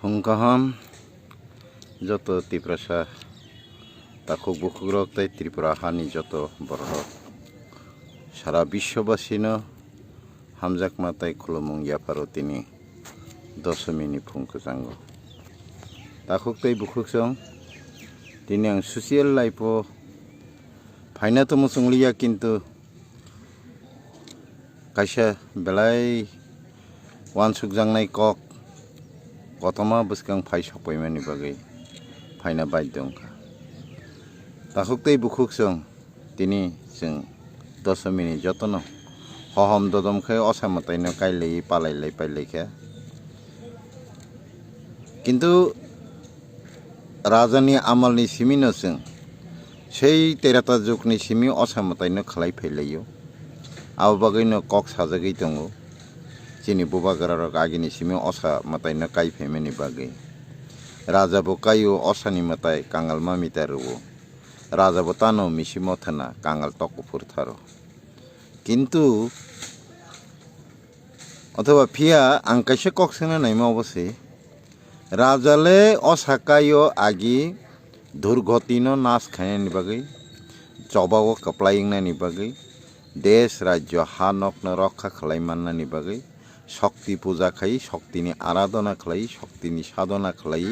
Phungkaham joto Tiprasa takuk bukugrok tai Tripura hani joto borok sara biশ্ববাসীনো hamjakma tai khulumung yaparo tini dosomini phungkajang takuk tai bukuksong tini ang social life o phaina to musunglia kintu kaisa belai wansukjangnai kok kotoma buskang phai sokpaimani bagai phaina baidongka takuk tai bukuksong tini jeng dosomini jotono hohom dodom khai osamataino kailei palailai pailaikhya kintu rajani amalni simino jeng sei terata jugni simi osamataino khlai phailaio abo bagaino kok sajagui tongo chini bubagararok agini simi osa mataino kai phaimani bagai raja bo kayo osani matai kangal mamitaruo raja bo tano misimo thana kangal tokupur tharo কিন্তু অথবা ফিয়া আংকাইসে কক্সেনা নাইমা অবশ্যই রাজালে অসাকায়ো আগি দুর্গতিনো নাচ খাইনানি বাগৈ জবাও কাপ্লাইংনানি বাগৈ দেশ রাজ্য হা নকনো রক্ষা খালাইমান্নানি বাগৈ শক্তি পূজা খাই শক্তিনি আরাধনা খালাই শক্তিনি সাধনা খালাই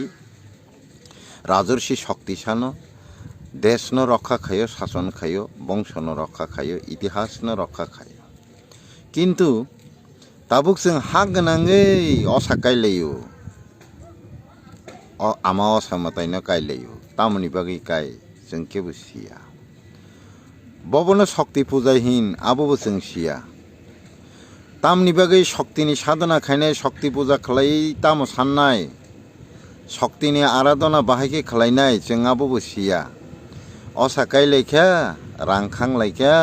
রাজর্ষি শক্তি সানো দেশনো রক্ষা খাইও শাসন খাইও বংশনো রক্ষা খাইও ইতিহাসনো রক্ষা খাইও কিন্তু তাবুক जों हा गोनाङै असा कायलायो आमा असा मताइनो कायलायो तामनि बागै काय जों केबो सिया बबनो शक्ति पूजाहीन आबोबो जों सिया तामनि बागै शक्तिनि साधना खायनाय शक्ति पूजा खालाय तामो साननाय शक्तिनि आराधना बाहायके खालायनाय जों आबोबो सिया असा कायलायख्या रांखांलायख्या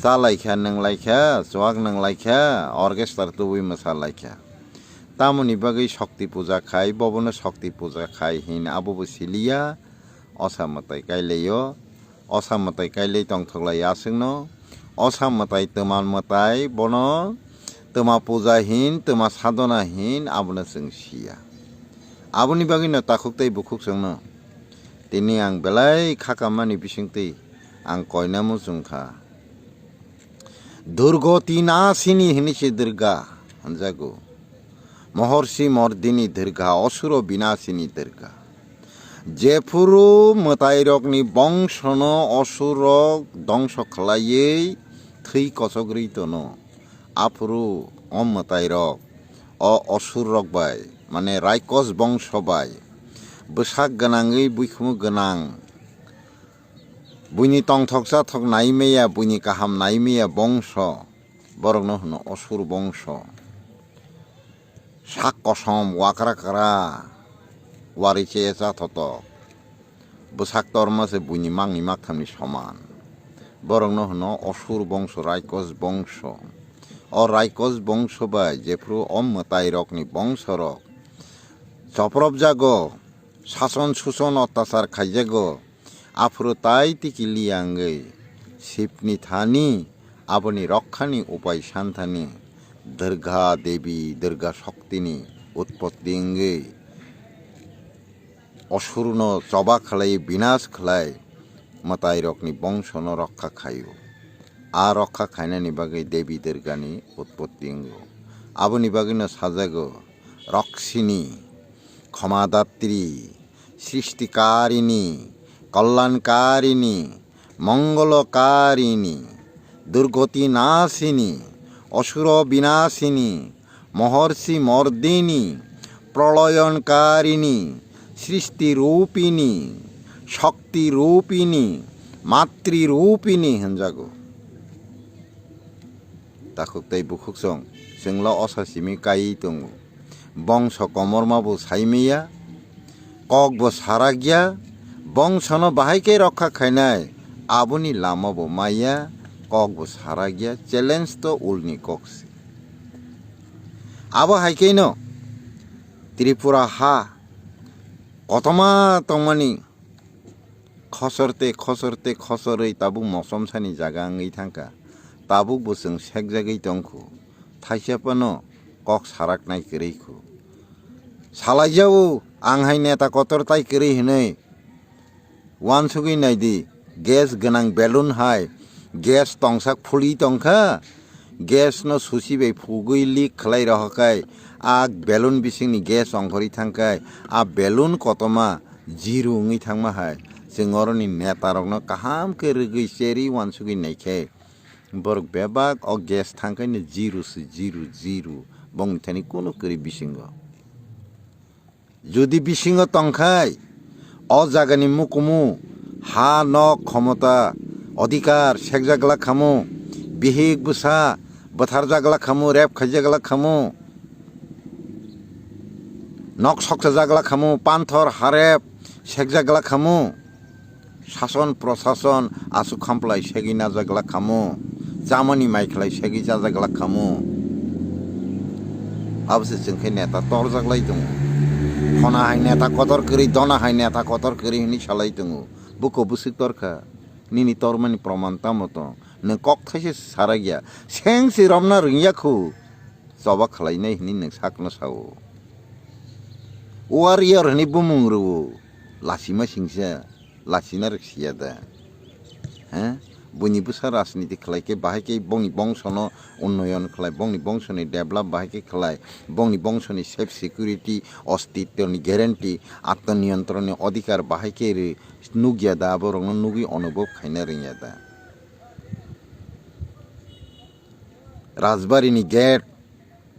जालायख्या नोंलायख्या जवाग नोंलायख्या अर्केस्ट्रा तुबुइ मोसालायख्या तामनि बागै शक्ति पूजा खाय बबनो शक्ति पूजा खाय हिन आबोबो सिलिया असा मताइ कायलायो असा मताइ कायलाय तंथगलाय आसोंनो असा मताइ तमान मताइ बनो तमा पूजा हिन तमा साधना हिन आबोनो जों सिया आबोनि बागैनो ताखुकतै बुखुकजोंनो tini ang belai khakamani bisingtei ang koinamu jungkha durgoti nasini hinise durga hanjago mahorshi mordini durga asuro binasini durga jefuru matairokni bongshono asurok dongsho khlaiyei thei kosogrei tono apuru matairok o asurok bai mane raikos bongsho bai besak ganangei buikhmu ganang buini tongthoksa thok naimeya buini kaham naimeya bongsho borokno hono asur bongsho sak kosom wakra kara wariche cha thoto besak tormase buini mangni makthamni soman borokno hono asur bongsho raikos bongsho o raikos bongsho bai jefru matairokni bongsorok choprop jago শাসন শোষণ অত্যাচার খাইজাগো আফরো তাই তিকিলি আঙ্গৈ শিবনি Thani আবনি রক্ষানি উপায় শান্তানি দুর্গা দেবী দুর্গা শক্তিনি উৎপত্তি অঙ্গৈ অসুরন চবা খালাই বিনাশ খালাই মতাই রকনি বংশন রক্ষা খাইও আর রক্ষা খাইনানি বাগৈ দেবী দুর্গানি উৎপত্তি অঙ্গ আবনি বাগৈনো সাজাগো রক্ষিণী ক্ষমাদাত্রী সৃষ্টিকারিণী কল্যাণকারিণী মঙ্গলকারিণী দুর্গতি নাশিনী অসুর বিনাশিনী মহর্ষি মর্দিনী প্রলয়নকারিণী সৃষ্টিরূপিণী শক্তিরূপিণী মাতৃরূপিণী হনজাগো তাকুকতাই বুকুকসং जोंल असासिमी काई दंगो बंश कमरमाबो साइमेया ककबो सारागिया बंशनो बाहायके रक्षा खायनाय आबोनि लामाबो माया ककबो सारागिया चैलेंज तो उलनि कक्सि आबो हाइकेनो त्रिपुरा हा कतमा तंमानि खसरते खसरते खसरै ताबुक मसमसानि जागा आङै थांका ताबुक बोसों सेकजागै दंखो थाइसापानो कक साराकनाय गरैखो सालायजाओ आंहाय नेता कतर ताई करी हनै वानसुगै नायदि गेस गोनां बेलुन हाय गेस तंसाक फुली तंखा गेस न सुसिबै फुगै लिक खलाय रहकाय आ बेलुन बिसिंनि गेस अंखरि थांकाय आ बेलुन कतमा जिरु ङै थांमा हाय जों अरनि नेतारकनो काहाम के रगै सेरि वानसुगै नायखे बरक बेबाक अ गेस थांकायनो जिरुसो जिरु जिरु बंथानि कोनो करि बिसिंग जुदि बिसिंग तंखाय अ जागानि मुकुमु हा न क्षमता अधिकार सेकजागला खामु बिहिक बुसा बथार जागला खामु रेप खाइजागला खामु नक सकसा जागला खामु पान्थर हारेप सेकजागला खामु शासन प्रशासन आसु खामप्लाय सेगि नाजागला खामु जामनि माइखलाय सेगि जाजागला खामु आबसे जोंखे नेता तर जागलाय दङ खना हाय नेता कतर करि दना हाय नेता कतर करि हनि सालाय दङ बुको बुसिक तरखा निनि तरमानि प्रमाण तामतो नों कक थाइसे सारा गया सेंसि रमना रियाखौ जबा खालायनाय हनि नों साकनो सावो वारियर हनि बुमुंरु लासिमा सिंसा लासिना रखसिया दा हैं बनि बुसा राजनीति खलायके बाहायके बंनि बंशनो उन्नयन खलाय बंनि बंशनि डेभलप बाहायके खलाय बंनि बंशनि सेफ सिक्युरिटी अस्तित्वनि ग्यारेंटी आत्मनियंत्रणनि अधिकार बाहायके नुगिया दा बरंनो नुगि अनुभव खायना रिया दा राजबारिनि गेट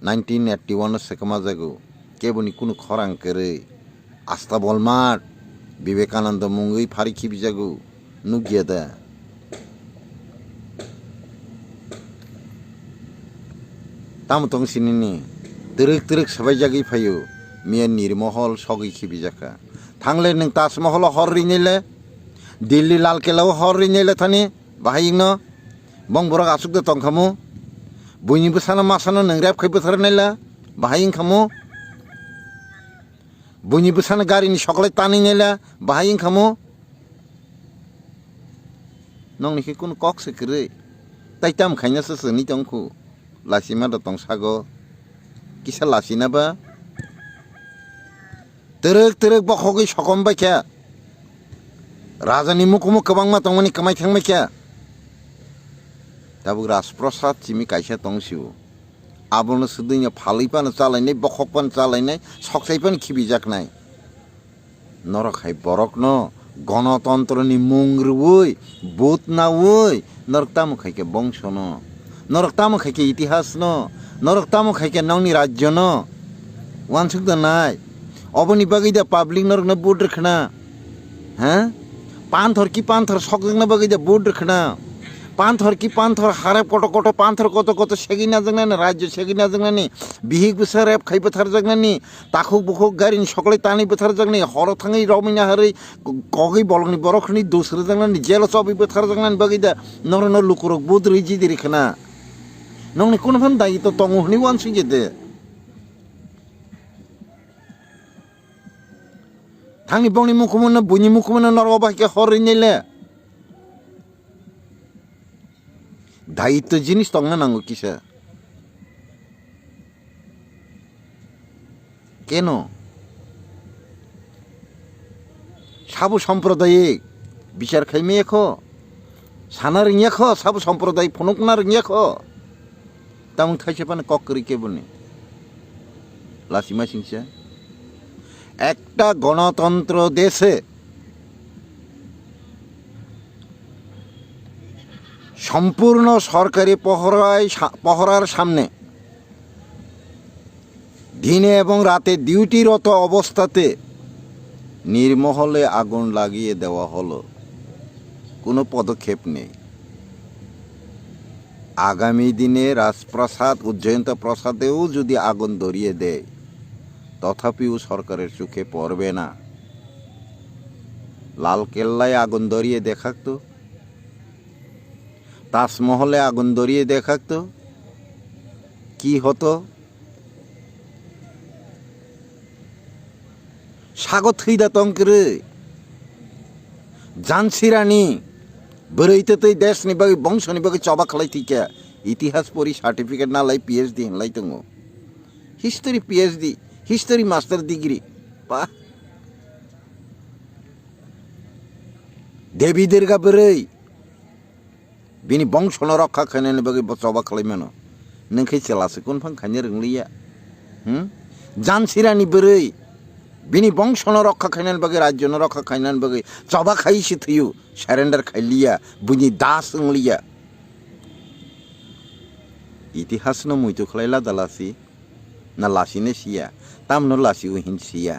1981 सेकमा जागो केबनि कुनु खरां करे आस्था बलमाट विवेकानंद मुंगै फारि खिबिजागो नुगिया दा ताम तंसिनि तिरक तिरक सबाय जागै फायो मिया निर्महल सगै खिबिजाखा थांले नों ताजमहल हर रिनेले दिल्ली लाल किलाव हर रिनेले थानि बाहायिंनो बं बरक आसुक तंखामु बयनिबो साना मासानो नों रेप खैबोथार नायला बाहायिं खामु बयनिबो साना गारिनि सकलाय तानि नायला बाहायिं खामु नंनिखे कुनु कक सेकरै ताइताम खायनासो सोनि तंखु लासिमा द तंसागो किसा लासिनाबा तिरक तिरक बखगै सकम बायख्या राजानि मुखुमु गोबांमा तंमानि कमाय थांबायख्या दाबो राजप्रसाद चिमि कायसा तंसिउ आबोनो सुदैनो फालैपानो चालायनाय बखकपानो चालायनाय सकसायपानो खिबिजाकनाय नरखाय बरकनो गणतन्त्रनि मुंग्रुवै बुत नावै नरकतामु खायके बंशनो नरकतामु खायके इतिहासनो नरकतामु खायके नंनि राज्यनो वानसुक दनाय अबनि बागैदा पाब्लिक नरकनो बुट रखना हैं पान्थर की पान्थर सकजोंनो बागैदा बुट रखना पान्थर की पान्थर हारेप कट कट पान्थर कत कत सेगिना जोंनानि राज्य सेगिना जोंनानि बिहिक बुसा रेप खाइबोथार जोंनानि ताखुक बुखुक गारिनि सकलाय तानि बोथार जोंनि हर थाङै रमिना हारै कगै बलंनि बरखनि दोसर जोंनानि जेल सबि बोथार जोंनानि बागैदा नरनो लुकुरक बुद्रि जिदिरि खना नंनि कोनफान दायित्व तंगु हनि वानसि जेदे थांनि बंनि मुखुमनो बुनि मुखुमनो नरवा बायके हरिनेले दायित्व जिनिस तंना नांगौ किसा केन साबु सम्प्रदायिक बिचार खाइमेख साना रिंयाख साबु सम्प्रदाय फनकना रिंयाख तामुं थाइसेपानो कक्करि केबनि लासिमा सिंसा একটা গণতন্ত্র দেশে সম্পূর্ণ সরকারি পহরার সামনে দিনে এবং রাতে ডিউটিরত অবস্থাতে নির্মহলে আগুন লাগিয়ে দেওয়া হলো কোনো পদক্ষেপ নেই আগামী দিনে রাজপ্রাসাদ উজ্জয়ন্ত প্রাসাদেও যদি আগুন ধরিয়ে দেয় তথাপিও সরকারের চোখে পড়বে না লাল কেল্লায় আগুন ধরিয়ে দেখাতো তাজমহলে আগুন ধরিয়ে দেখাতো কি হতো স্বাগত হইদা তঙ্করে ঝান্সি রানী बोरैतै देशनि बागै बंशनि बागै चबा खालायथिखे इतिहास परि सार्टिफिकेट नालाय पिएचडि होनलाय दङ history PhD history master degree বাহ দেবীদের গাবरै बिनि बंशनो रक्षा खालामनायनि बागै बाथ्रा खालामनो नोंखै चेलासो कोनफां खायनो रोंलिया जानसिरानि बोरै बिनि बंशनो रक्षा खालामनायनि बागै राज्यनो रक्षा खालामनायनि बागै चबा खायसो थैयो सारेन्डार खायलिया बुनि दास ओंलिया इतिहासनो मुइतो खालायला दालासि ना लासिनो सिया तामनो लासियो हिनसिया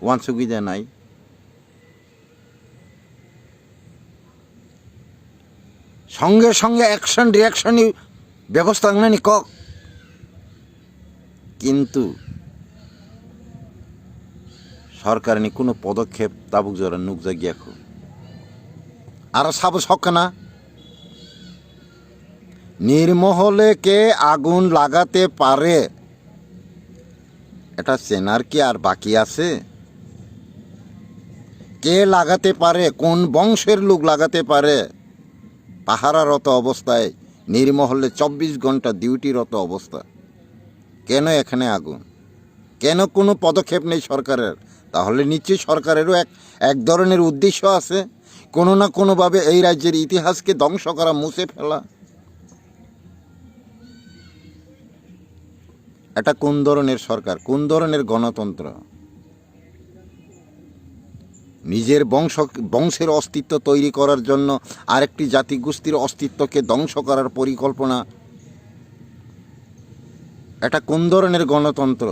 वानसो गैजानाय संगे संगे एक्शन रिएक्शन व्यवस्था नहीं কক किन्तु सरकारनि कोनो पदक्षेप ताबुक जरा नुकजा गियाखौ आरो साबो सकना नीरमहले के आगुन लागाते पारे এটা চেনার কি আর বাকি আছে কে লাগাতে পারে কোন বংশের লোক লাগাতে পারে পাহারারত অবস্থায় নীরমহলে 24 ঘন্টা ডিউটিরত অবস্থা কেন এখানে আগুন কেন কোনো পদক্ষেপ নেই সরকারের তাহলে নিশ্চয়ই সরকারেরও এক ধরনের উদ্দেশ্য আছে কোনো না কোনোভাবে এই রাজ্যের ইতিহাসকে ধ্বংস করা মুছে ফেলা এটা কোন ধরনের সরকার কোন ধরনের গণতন্ত্র নিজের বংশের অস্তিত্ব তৈরি করার জন্য আরেকটি জাতিগোষ্ঠীর অস্তিত্বকে ধ্বংস করার পরিকল্পনা এটা কোন ধরনের গণতন্ত্র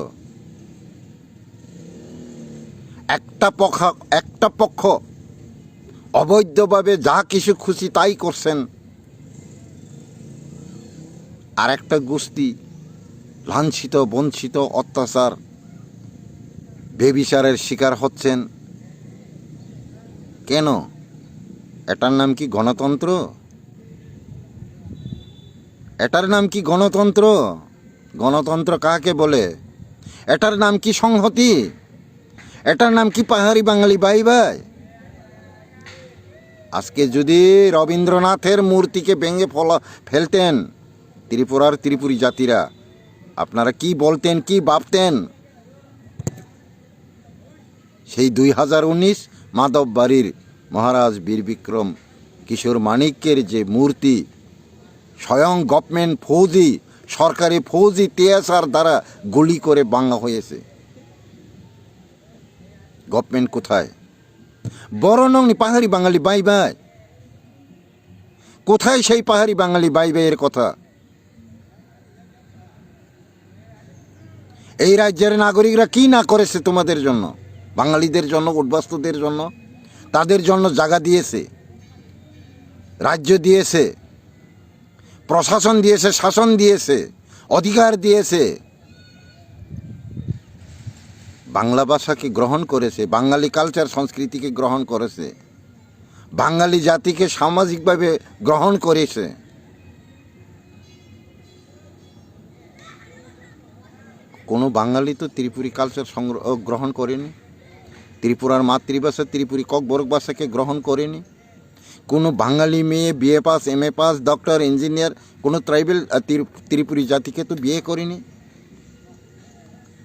একটা পক্ষ অবৈধভাবে যা কিছু খুশি তাই করছেন আর একটা গোষ্ঠী লাঞ্ছিত বঞ্চিত অত্যাচার বেবিচারের শিকার হচ্ছেন কেন এটার নাম কি গণতন্ত্র এটার নাম কি গণতন্ত্র গণতন্ত্র কাকে বলে এটার নাম কি সংহতি এটার নাম কি পাহাড়ি বাঙালি ভাই ভাই আজকে যদি রবীন্দ্রনাথের মূর্তিকে ভেঙে ফেলতেন ত্রিপুরার ত্রিপুরী জাতিরা আপনারা কি বলতেন কি ভাবতেন সেই 2019 মাধব বাড়ির মহারাজ বীর বিক্রম কিশোর মানিক্যের যে মূর্তি স্বয়ং গভর্নমেন্ট ফৌজি সরকারি ফৌজি টিএসআর দ্বারা গুলি করে ভাঙা হয়েছে গভর্নমেন্ট কোথায় বড় নংনি পাহাড়ি বাঙালি ভাই ভাই কোথায় সেই পাহাড়ি বাঙালি ভাই ভাইয়ের কথা এই রাজ্যের নাগরিকরা কি না করেছে তোমাদের জন্য বাঙালিদের জন্য উদ্বাস্তুদের জন্য তাদের জন্য জায়গা দিয়েছে রাজ্য দিয়েছে প্রশাসন দিয়েছে শাসন দিয়েছে অধিকার দিয়েছে বাংলা ভাষাকে গ্রহণ করেছে বাঙালি কালচার সংস্কৃতিকে গ্রহণ করেছে বাঙালি জাতিকে সামাজিকভাবে গ্রহণ করেছে কোনো বাঙালি তো ত্রিপুরী কালচার গ্রহণ করেনি ত্রিপুরার মাতৃভাষা ত্রিপুরী ককবরক ভাষাকে গ্রহণ করেনি কোনো বাঙালি মেয়ে BA pass MA pass doctor engineer কোনো ট্রাইবেল ত্রিপুরী জাতিকে তো বিয়ে করেনি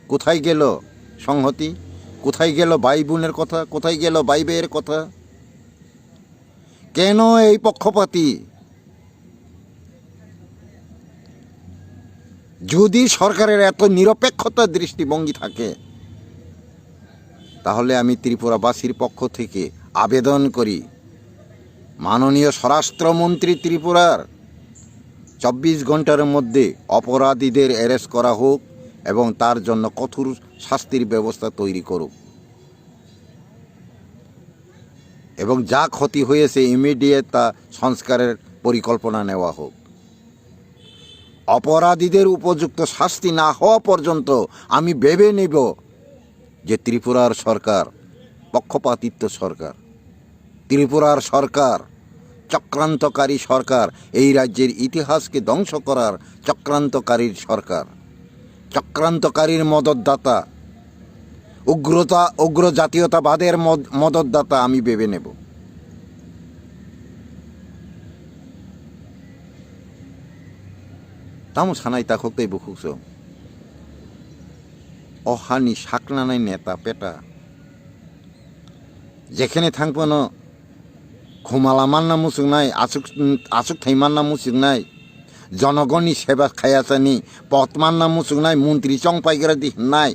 কোথায় গেল সংহতি কোথায় গেল ভাই বোনের কথা কোথায় গেল ভাই ভাইয়ের কথা কেন এই পক্ষপাতী যদি সরকারের এত নিরপেক্ষতা দৃষ্টিভঙ্গি থাকে তাহলে আমি ত্রিপুরাবাসীর পক্ষ থেকে আবেদন করি মাননীয় স্বরাষ্ট্রমন্ত্রী ত্রিপুরার 24 ঘন্টার মধ্যে অপরাধীদের অ্যারেস্ট করা হোক এবং তার জন্য কঠোর শাস্তির ব্যবস্থা তৈরি করুক এবং যা ক্ষতি হয়েছে ইমিডিয়েট তা সংস্কারের পরিকল্পনা নেওয়া হোক অপরাধীদের উপযুক্ত শাস্তি না হওয়া পর্যন্ত আমি ভেবে নেব যে ত্রিপুরার সরকার পক্ষপাতিত্ব সরকার ত্রিপুরার সরকার চক্রান্তকারী সরকার এই রাজ্যের ইতিহাসকে ধ্বংস করার চক্রান্তকারীর সরকার চক্রান্তকারীর মদতদাতা উগ্র জাতীয়তাবাদের মদতদাতা আমি ভেবে নেব tamo sanay takok tay bukukso অহানি সাকনানাই নেতা পেটা যেখানে থাকবানো ঘুমালা মান্না মুসুক নাই আসুক থাই মান্না মুসুক নাই জনগণই সেবা খায়াচানি পথ মান্না মুসুক নাই মন্ত্রী চংপাইগেরা দিহ নাই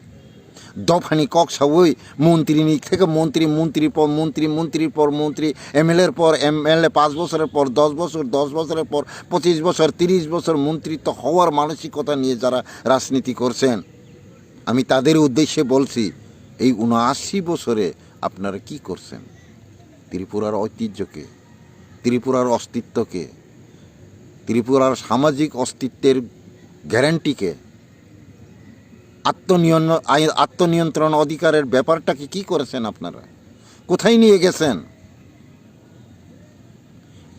দফানি কক সাবই মন্ত্রী থেকে মন্ত্রী মন্ত্রীর পর মন্ত্রী মন্ত্রীর পর মন্ত্রী এমএলএর পর এমএলএ 5 বছরের পর 10 বছর 10 বছরের পর 25 বছর 30 বছর মন্ত্রিত্ব হওয়ার মানসিকতা নিয়ে যারা রাজনীতি করছেন, আমি তাদের উদ্দেশ্যে বলছি, এই 79 বছরে আপনারা কি করছেন? ত্রিপুরার ঐতিহ্যকে, ত্রিপুরার অস্তিত্বকে, ত্রিপুরার সামাজিক অস্তিত্বের গ্যারান্টিকে, আত্মনিয়ন্ত্রণ অধিকারের ব্যাপারটাকে কি করেছেন আপনারা? কোথায় নিয়ে গেছেন?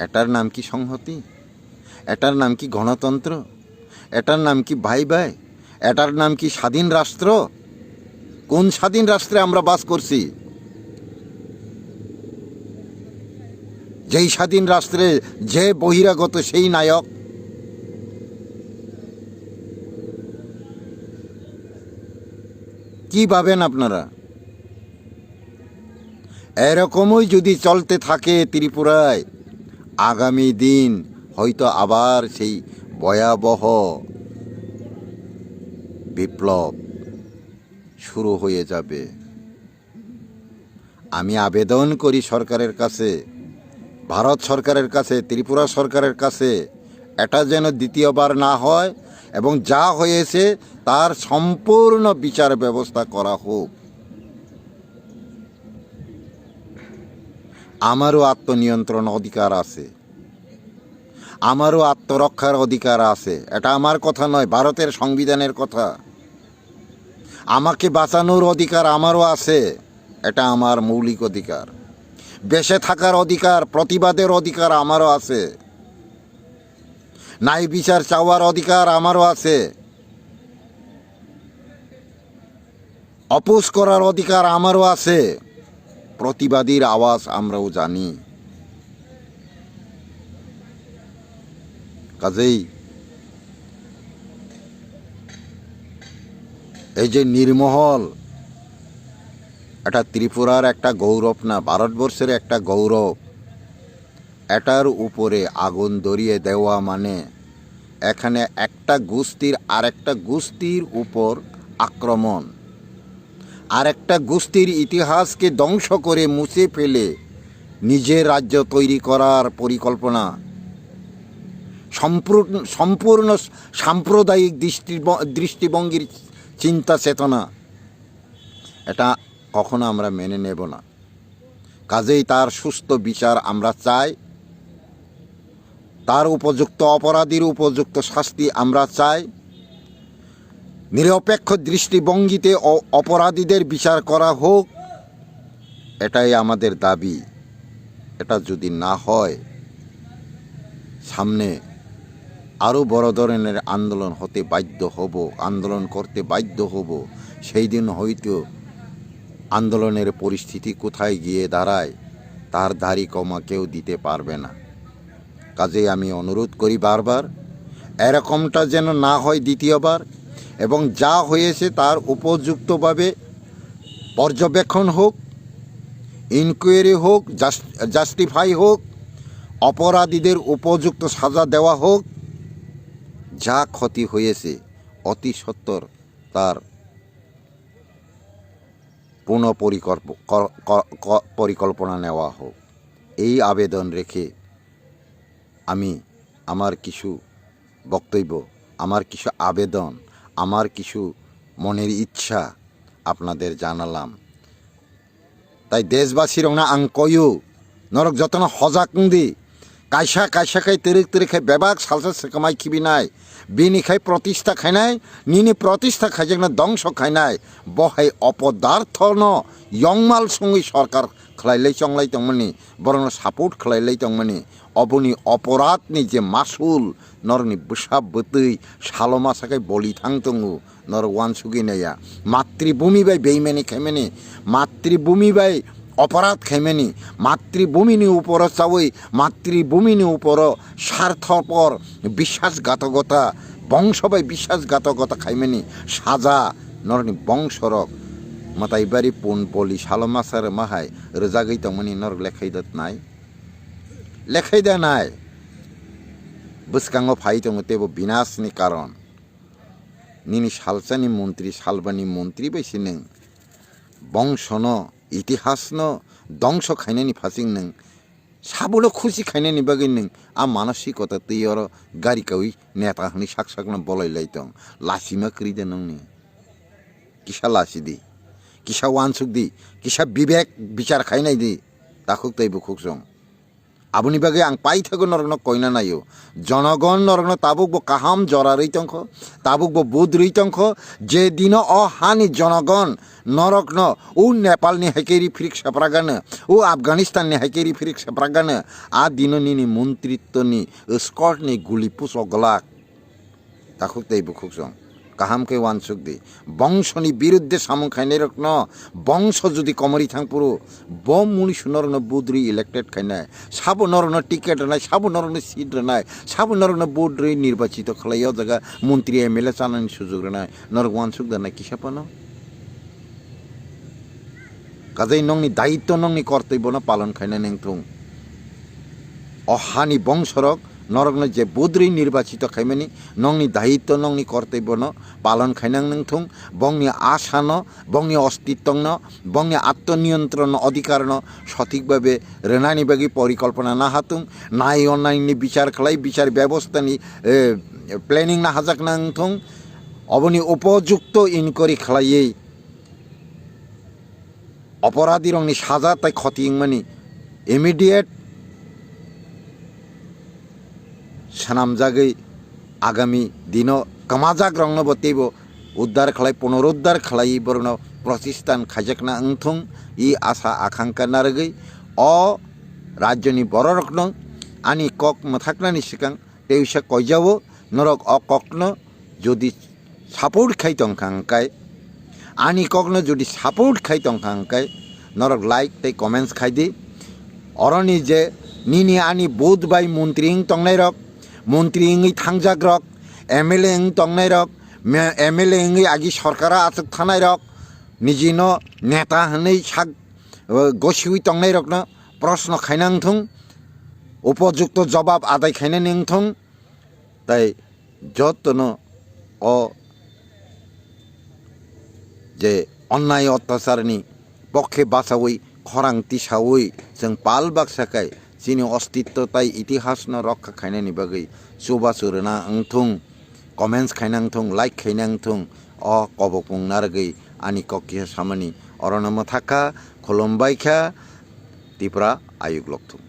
এটার নাম কি সংহতি? এটার নাম কি গণতন্ত্র? এটার নাম কি ভাই ভাই? এটার নাম কি স্বাধীন রাষ্ট্র? কোন স্বাধীন রাষ্ট্রে আমরা বাস করছি? যেই স্বাধীন রাষ্ট্রে যে বহিরাগত সেই নায়ক। কি ভাবেন আপনারা? এরকমই যদি চলতে থাকে ত্রিপুরায়, আগামী দিন হয়তো আবার সেই ভয়াবহ বিপ্লব শুরু হয়ে যাবে। আমি আবেদন করি সরকারের কাছে, ভারত সরকারের কাছে, ত্রিপুরা সরকারের কাছে, এটা যেন দ্বিতীয়বার না হয় এবং যা হয়েছে তার সম্পূর্ণ বিচার ব্যবস্থা করা হোক। আমারও আত্মনিয়ন্ত্রণ অধিকার আছে, আমারও আত্মরক্ষার অধিকার আছে। এটা আমার কথা নয়, ভারতের সংবিধানের কথা। আমাকে বাঁচানোর অধিকার আমারও আছে, এটা আমার মৌলিক অধিকার। বেঁচে থাকার অধিকার, প্রতিবাদের অধিকার আমারও আছে। ন্যায় বিচার চাওয়ার অধিকার আমারও আছে। অপোজ করার অধিকার আমারও আছে। প্রতিবাদীর আওয়াজ আমরাও জানি। কাজেই এই যে নির্মহল, এটা ত্রিপুরার একটা গৌরব না, ভারতবর্ষের একটা গৌরব। এটার উপরে আগুন ধরিয়ে দেওয়া মানে এখানে একটা গোষ্ঠীর আরেকটা গোষ্ঠীর উপর আক্রমণ, আরেকটা গোষ্ঠীর ইতিহাসকে ধ্বংস করে মুছে ফেলে নিজের রাজ্য তৈরি করার পরিকল্পনা, সম্পূর্ণ সাম্প্রদায়িক দৃষ্টিভঙ্গির চিন্তা চেতনা, এটা কখনো আমরা মেনে নেব না। কাজেই তার সুস্থ বিচার আমরা চাই, তার উপযুক্ত অপরাধীর উপযুক্ত শাস্তি আমরা চাই। নিরপেক্ষ দৃষ্টিভঙ্গিতে অপরাধীদের বিচার করা হোক, এটাই আমাদের দাবি। এটা যদি না হয়, সামনে আরও বড় ধরনের আন্দোলন হতে বাধ্য হব, আন্দোলন করতে বাধ্য হব। সেই দিন হয়তো আন্দোলনের পরিস্থিতি কোথায় গিয়ে দাঁড়ায় তার দাড়ি কমা কেউ দিতে পারবে না। কাজেই আমি অনুরোধ করি বারবার, এরকমটা যেন না হয় দ্বিতীয়বার, এবং যা হয়েছে তার উপযুক্তভাবে পর্যবেক্ষণ হোক, ইনকোয়ারি হোক, জাস্টিফাই হোক, অপরাধীদের উপযুক্ত সাজা দেওয়া হোক। যা ক্ষতি হয়েছে অতি সত্বর তার পুনঃ পরিকল্পনা নেওয়া হোক। এই আবেদন রেখে আমি আমার কিছু বক্তব্য, আমার কিছু আবেদন, আমার কিছু মনের ইচ্ছা আপনাদের জানালাম। তাই দেশবাসীর না আং কয়ু নরক যতন হজাকদি কাইসা খাই তেরে খাই বেবাক সালসা সেকামাই খিবি নাই বিনি খাই প্রতিষ্ঠা খাই নাই নিনি প্রতিষ্ঠা খাই যেন ধ্বংস খাই নাই বহাই অপদার্থ ন ইয়ংমাল সঙ্গে সরকার খাইলাই চংলাই তংমানি বরং সাপোর্ট খাইলাই তংমানি অবনি অপরাধনি যে মাসুল নরনি বসাব বতৈ সালমা সাকাই বলি থাংতঙ্গু নর ওয়ান সুগি নেয়া মাতৃভূমি বাই বেইমানি খাইমানি মাতৃভূমি বাই অপরাধ খাইমানি মাতৃভূমিনি উপর চাওই মাতৃভূমিনি উপর স্বার্থপর বিশ্বাসঘাতকতা বংশ বাই বিশ্বাসঘাতকতা খাইমানি সাজা नरनि बंशरक मताइबारि पुन पलि सालमासार माहाय रोजागै तंमनि नर लेखाइदत लेखाइदा नाय बसकांगो फाइ दङ तेबो विनाशनि कारण निनि सालसानि मन्त्री सालबानि मन्त्री बैसि नों बंशन इतिहासन दंस खाइनानि फासिं नों साबुलो खुसि खाइनानि बागै नों आ मानसिकता तैयर गारि कावि नेता हनि साक साकना बलायलाय दं लासिमा क्रिदे नंनि किसा लासिदि किसा वानसुक दि किसा विवेक विचार खाइनाय दि दाखुक तैबो खुकजं आबुनि बागै आं पाइ थागो नरगनो कइना नायो जनगण नरगनो ताबुकबो काहाम जरारै तंख ताबुकबो बुद्रै तंख जे दिन अ हानि जनगण नरकनो उ नेपालनि हाइकेरि फिरिक सेप्रागानो उ आफगानिस्ताननि हाइकेरि फिरिक सेप्रागानो आ दिननिनि मन्त्रित्वनि स्कर्टनि गुलि पुसगलाक दाखुक तैबो खुकजं काहामके वानसुक दि बंशनि बिरुद्धे सामं खाइनाय रकनो बंश जुदि कमरि थांपुरु बम मुनि सुनरनो बुद्रि इलेक्टेड खाइनाय साबो नरनो टिकेट रनाय साबो नरनो सीट रनाय साबो नरनो बुद्रि निर्वाचित खलायो जगा मन्त्री एमएलए जानायनि सुजुग रनाय नर वानसुक दानाय किसापनो काजै नंनि दायित्व नंनि कर्तव्यनो पालन खाइनाय नंथुं अहानि बंशरक नरकनो जे बुद्रि निर्वाचित खाइमानि नंनि दायित्व नंनि कर्तव्यनो पालन खाइनां नंथुं बंनि आसान बंनि अस्तित्वनो बंनि आत्मनियंत्रण अधिकारनो सठिकभावे रेनानि बागि परिकल्पना ना हातुं नाय अनायनि विचार खालाय विचार व्यवस्थानि प्लेनिंग ना हाजाक नंथुं अबनि उपयुक्त इनक्वारि खालायै अपराधी रंनि साजा ताइ खतिंमानि इमिडिएट सानामजागै आगामी दिनो कमाजाक रंनो बतेबो उद्धार खालाय पुनरुद्धार खालाय बरनो प्रतिष्ठान खाजाकना अंथुं इ आशा आकांक्षा नारगै अ राज्यनि बररकनो आनि कक मथाकनानि सिगां तेउसा कयजावो नरक अ ककनो जुदि सापोर्ट खाइ तंखांकाय आनि ककनो जुदि सापोर्ट खाइ तंखांकाय नरक लाइक तै कमेन्ट्स खाइदि अरनि जे निनि आनि बोध बाय मन्त्री तंनाय रक मन्त्री इंगै थांजाक रक एमएलए इंग तंनाय रक एमएलए इंगै आगि सरकारा आसक थानाय रक निजिनो नेता हनै साक गसिउइ तंनाय रकनो प्रश्न खाइनांथुं उपयुक्त जवाब आदाय खाइना नंथुं ताई जतनो अ जे अन्याय अत्याचारनि पक्षे बासावै खरां तिसावै जों पाल बाक्साखाय जिनि अस्तित्व ताई इतिहास न रक्षा खाइनानि बागै सुबा सुरना अंथुं कमेन्ट्स खाइनांथुं लाइक खाइनांथुं अ कबपुं नारगै आनि ककिया सामानि अरनम थाखा खुलुमबायखा तिप्रा आयुग लक्थुं।